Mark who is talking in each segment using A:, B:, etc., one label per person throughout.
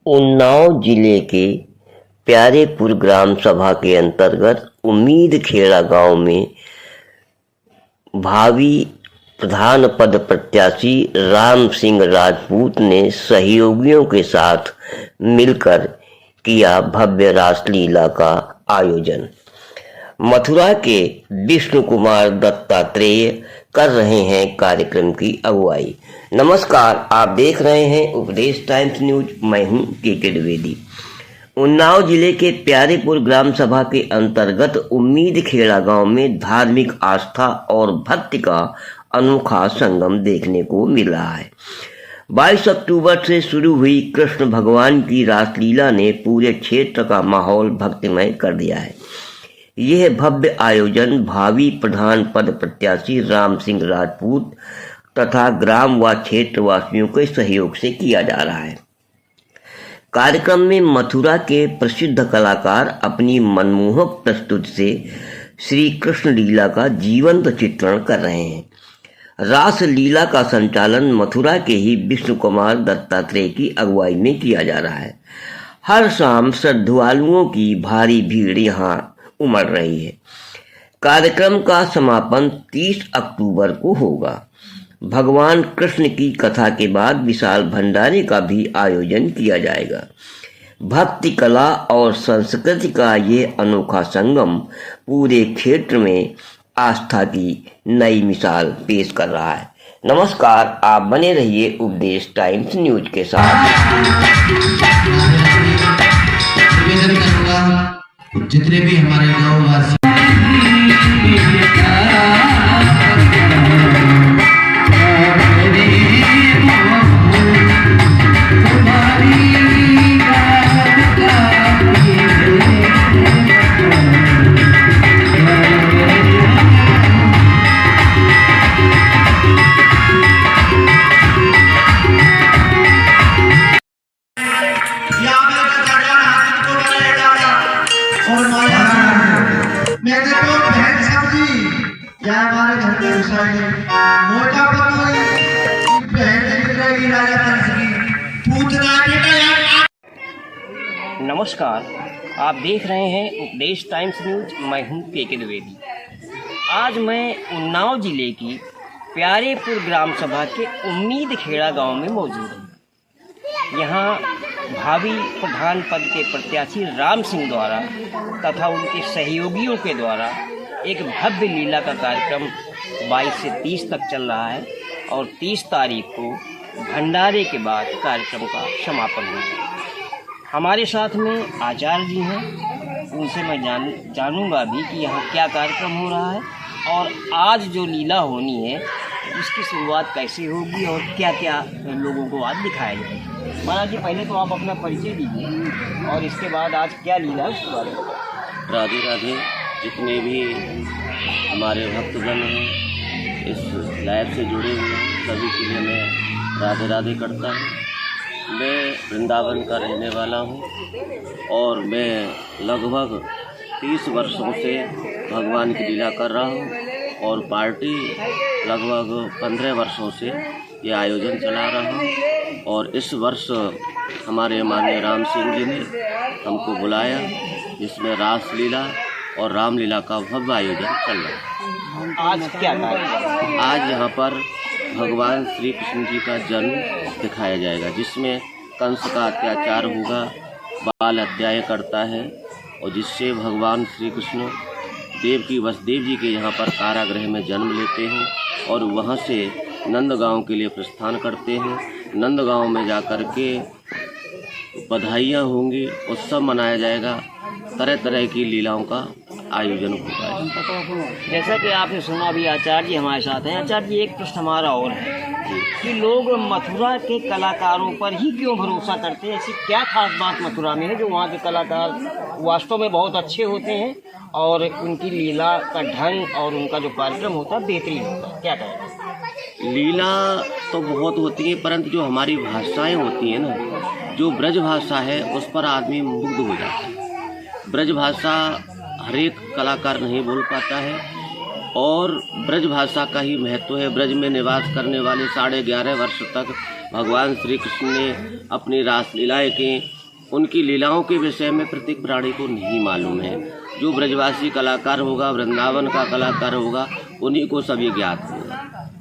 A: उन्नाव जिले के प्यारेपुर ग्राम सभा के अंतर्गत उम्मीद खेड़ा गांव में भावी प्रधान पद प्रत्याशी राम सिंह राजपूत ने सहयोगियों के साथ मिलकर किया भव्य रासलीला का आयोजन। मथुरा के विष्णु कुमार दत्तात्रेय कर रहे हैं कार्यक्रम की अगुवाई। नमस्कार, आप देख रहे हैं उपदेश टाइम्स न्यूज। मैं हूं के द्विवेदी। उन्नाव जिले के प्यारेपुर ग्राम सभा के अंतर्गत उम्मीद खेड़ा गांव में धार्मिक आस्था और भक्ति का अनोखा संगम देखने को मिल रहा है। 22 अक्टूबर से शुरू हुई कृष्ण भगवान की रासलीला ने पूरे क्षेत्र का माहौल भक्तिमय कर दिया है। यह भव्य आयोजन भावी प्रधान पद प्रत्याशी राम सिंह राजपूत तथा ग्राम व क्षेत्रवासियों के सहयोग से किया जा रहा है। कार्यक्रम में मथुरा के प्रसिद्ध कलाकार अपनी मनमोहक प्रस्तुति से श्री कृष्ण लीला का जीवंत चित्रण कर रहे हैं। रास लीला का संचालन मथुरा के ही विष्णु कुमार दत्तात्रेय की अगुवाई में किया जा रहा है। हर शाम श्रद्धालुओं की भारी भीड़ यहाँ उमड़ रही है। कार्यक्रम का समापन 30 अक्टूबर को होगा। भगवान कृष्ण की कथा के बाद विशाल भंडारे का भी आयोजन किया जाएगा। भक्ति कला और संस्कृति का ये अनोखा संगम पूरे क्षेत्र में आस्था की नई मिसाल पेश कर रहा है। नमस्कार, आप बने रहिए उपदेश टाइम्स न्यूज के साथ।
B: जितने भी हमारे गाँव वासी हमारे घर के मोटा
A: नमस्कार, आप देख रहे हैं उपदेश टाइम्स न्यूज। मैं हूं के द्विवेदी। आज मैं उन्नाव जिले की प्यारेपुर ग्राम सभा के उम्मीद खेड़ा गांव में मौजूद हूं। यहां भावी प्रधान पद के प्रत्याशी राम सिंह द्वारा तथा उनके सहयोगियों के द्वारा एक भव्य लीला का कार्यक्रम 22 से 30 तक चल रहा है और 30 तारीख को भंडारे के बाद कार्यक्रम का समापन होगा। हमारे साथ में आचार्य जी हैं, उनसे मैं जानूंगा भी कि यहाँ क्या कार्यक्रम हो रहा है और आज जो लीला होनी है उसकी शुरुआत कैसे होगी और क्या क्या लोगों को आज दिखाया जाएगा। महाराज जी, पहले तो आप अपना परिचय दीजिए और इसके बाद आज क्या लीला है उसके बारे में।
C: राधे राधे। जितने भी हमारे भक्तजन हैं इस लाइव से जुड़े हुए हैं सभी के लिए मैं राधे राधे करता हूँ। मैं वृंदावन का रहने वाला हूँ और मैं लगभग 30 वर्षों से भगवान की लीला कर रहा हूँ और पार्टी लगभग 15 वर्षों से ये आयोजन चला रहा हूँ। और इस वर्ष हमारे माननीय राम सिंह जी ने हमको बुलाया, जिसमें रासलीला और रामलीला का भव्य आयोजन चल रहा है।
A: आज क्या कार्यक्रम?
C: आज यहाँ पर भगवान श्री कृष्ण जी का जन्म दिखाया जाएगा, जिसमें कंस का अत्याचार होगा, बाल हत्याएं करता है और जिससे भगवान श्री कृष्ण देवकी वसुदेव जी के यहाँ पर कारागृह में जन्म लेते हैं और वहाँ से नंदगांव के लिए प्रस्थान करते हैं। नंदगांव में जाकर के बधाइयाँ होंगी, उत्सव मनाया जाएगा, तरह तरह की लीलाओं का आयोजन होगा।
A: जैसा कि आपने सुना भी, आचार्य जी हमारे साथ हैं। आचार्य जी, एक प्रश्न हमारा और है कि लोग मथुरा के कलाकारों पर ही क्यों भरोसा करते हैं? ऐसी क्या खास बात मथुरा में है जो वहाँ के कलाकार वास्तव में बहुत अच्छे होते हैं और उनकी लीला का ढंग और उनका जो कार्यक्रम होता है बेहतरीन होता है? क्या कहें?
C: लीला तो बहुत होती है, परंतु जो हमारी भाषाएं होती हैं ना, जो ब्रज भाषा है उस पर आदमी मुग्ध हो जाता है। ब्रज भाषा हर एक कलाकार नहीं बोल पाता है और ब्रज भाषा का ही महत्व है। ब्रज में निवास करने वाले 11.5 वर्ष तक भगवान श्री कृष्ण ने अपनी रासलीलाएँ की उनकी लीलाओं के विषय में प्रत्येक प्राणी को नहीं मालूम है। जो ब्रजवासी कलाकार होगा, वृंदावन का कलाकार होगा, उन्हीं को सब ये ज्ञात होगा।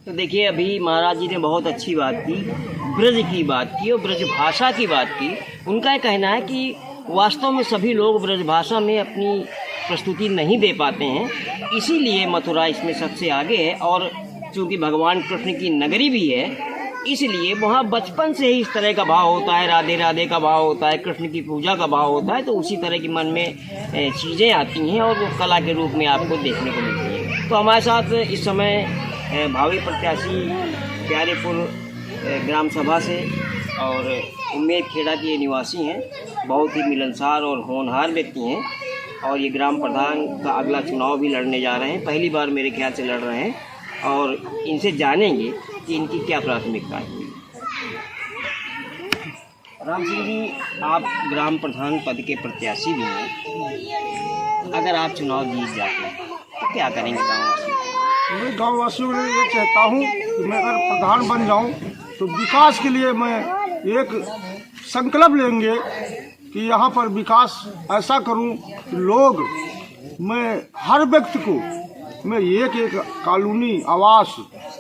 D: तो देखिए, अभी महाराज जी ने बहुत अच्छी बात की, ब्रज की बात की और ब्रज भाषा की बात की। उनका ये कहना है कि वास्तव में सभी लोग ब्रज भाषा में अपनी प्रस्तुति नहीं दे पाते हैं, इसीलिए मथुरा इसमें सबसे आगे है। और चूँकि भगवान कृष्ण की नगरी भी है, इसलिए वहाँ बचपन से ही इस तरह का भाव होता है, राधे राधे का भाव होता है, कृष्ण की पूजा का भाव होता है। तो उसी तरह की मन में चीज़ें आती हैं और वो कला के रूप में आपको देखने को मिलती है। तो हमारे साथ इस समय भावी प्रत्याशी प्यारेपुर ग्राम सभा से और उम्मेद खेड़ा के निवासी हैं, बहुत ही मिलनसार और होनहार व्यक्ति हैं और ये ग्राम प्रधान का अगला चुनाव भी लड़ने जा रहे हैं। पहली बार मेरे ख्याल से लड़ रहे हैं और इनसे जानेंगे कि इनकी क्या प्राथमिकता है। राम सिंह जी, आप ग्राम प्रधान पद के प्रत्याशी भी हैं। अगर आप चुनाव जीत जाते हैं तो क्या करेंगे गाँववासी?
E: मैं गाँववासियों के लिए ये चाहता हूँ कि मैं अगर प्रधान बन जाऊँ तो विकास के लिए मैं एक संकल्प लेंगे कि यहाँ पर विकास ऐसा करूँ कि लोग, मैं हर व्यक्ति को मैं एक कॉलोनी, आवास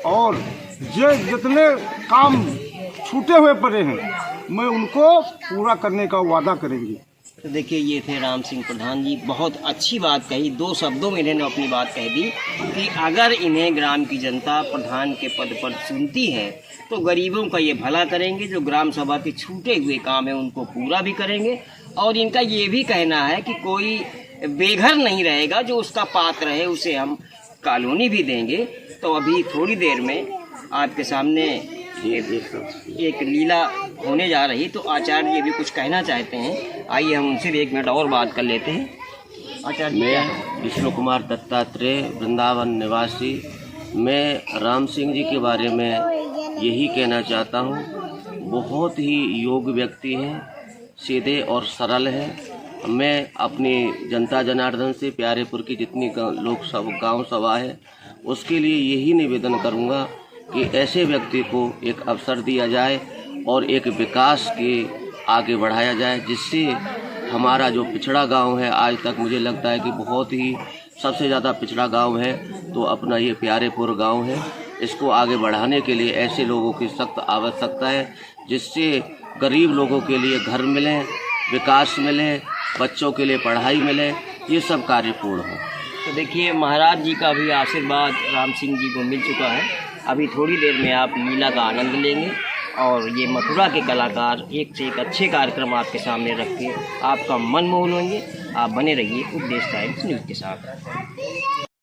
E: और जितने काम छूटे हुए पड़े हैं मैं उनको पूरा करने का वादा करेंगे।
D: तो देखिए, ये थे राम सिंह प्रधान जी। बहुत अच्छी बात कही, 2 शब्दों में इन्होंने अपनी बात कह दी कि अगर इन्हें ग्राम की जनता प्रधान के पद पर चुनती है तो गरीबों का ये भला करेंगे, जो ग्राम सभा के छूटे हुए काम है उनको पूरा भी करेंगे। और इनका ये भी कहना है कि कोई बेघर नहीं रहेगा, जो उसका पात्र है उसे हम कॉलोनी भी देंगे। तो अभी थोड़ी देर में आपके सामने एक लीला होने जा रही, तो आचार्य जी भी कुछ कहना चाहते हैं। आइए हम उनसे भी 1 मिनट और बात कर लेते हैं। आचार्य,
C: मैं विष्णु कुमार दत्तात्रेय, वृंदावन निवासी। मैं राम सिंह जी के बारे में यही कहना चाहता हूँ, बहुत ही योग्य व्यक्ति हैं, सीधे और सरल हैं। मैं अपनी जनता जनार्दन से प्यारेपुर की जितनी गांव सभा है उसके लिए यही निवेदन करूंगा कि ऐसे व्यक्ति को एक अवसर दिया जाए और एक विकास के आगे बढ़ाया जाए, जिससे हमारा जो पिछड़ा गांव है, आज तक मुझे लगता है कि बहुत ही सबसे ज़्यादा पिछड़ा गांव है तो अपना ये प्यारेपुर गांव है। इसको आगे बढ़ाने के लिए ऐसे लोगों की सख्त आवश्यकता है, जिससे गरीब लोगों के लिए घर मिले, विकास मिले, बच्चों के लिए पढ़ाई मिले, ये सब कार्य पूर्ण हो।
D: तो देखिए, महाराज जी का भी आशीर्वाद राम सिंह जी को मिल चुका है। अभी थोड़ी देर में आप लीला का आनंद लेंगे और ये मथुरा के कलाकार एक से एक अच्छे कार्यक्रम आपके सामने रख के आपका मन मोह लेंगे। आप बने रहिए उपदेश टाइम्स न्यूज़ के साथ।